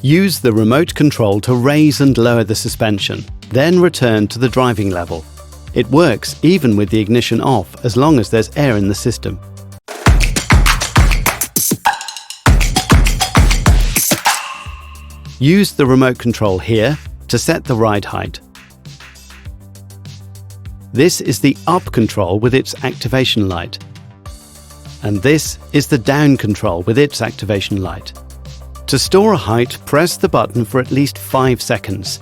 Use the remote control to raise and lower the suspension, then return to the driving level. It works even with the ignition off as long as there's air in the system. Use the remote control here to set the ride height. This is the up control with its activation light. And this is the down control with its activation light. To store a height, press the button for at least 5 seconds.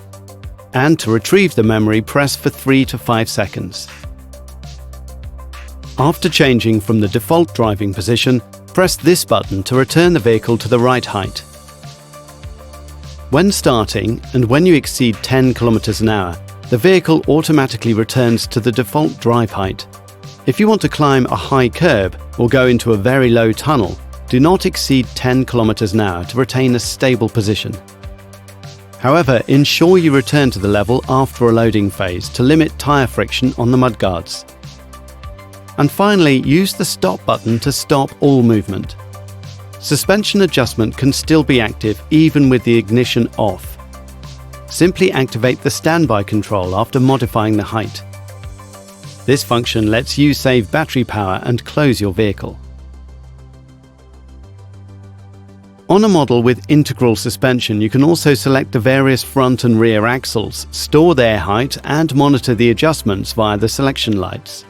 And to retrieve the memory, press for 3 to 5 seconds. After changing from the default driving position, press this button to return the vehicle to the right height. When starting and when you exceed 10 km an hour, the vehicle automatically returns to the default drive height. If you want to climb a high curb or go into a very low tunnel, do not exceed 10 km an hour to retain a stable position. However, ensure you return to the level after a loading phase to limit tyre friction on the mudguards. And finally, use the stop button to stop all movement. Suspension adjustment can still be active even with the ignition off. Simply activate the standby control after modifying the height. This function lets you save battery power and close your vehicle. On a model with integral suspension, you can also select the various front and rear axles, store their height and monitor the adjustments via the selection lights.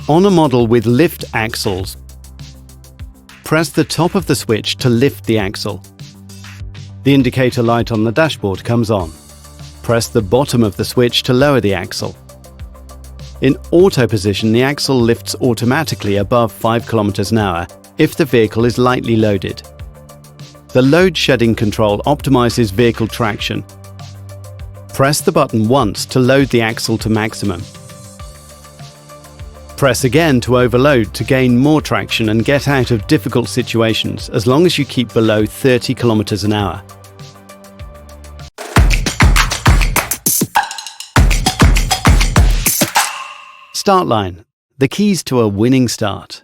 On a model with lift axles, press the top of the switch to lift the axle. The indicator light on the dashboard comes on. Press the bottom of the switch to lower the axle. In auto position, the axle lifts automatically above 5 km an hour if the vehicle is lightly loaded. The load shedding control optimizes vehicle traction. Press the button once to load the axle to maximum. Press again to overload to gain more traction and get out of difficult situations as long as you keep below 30 km an hour. Start line, the keys to a winning start.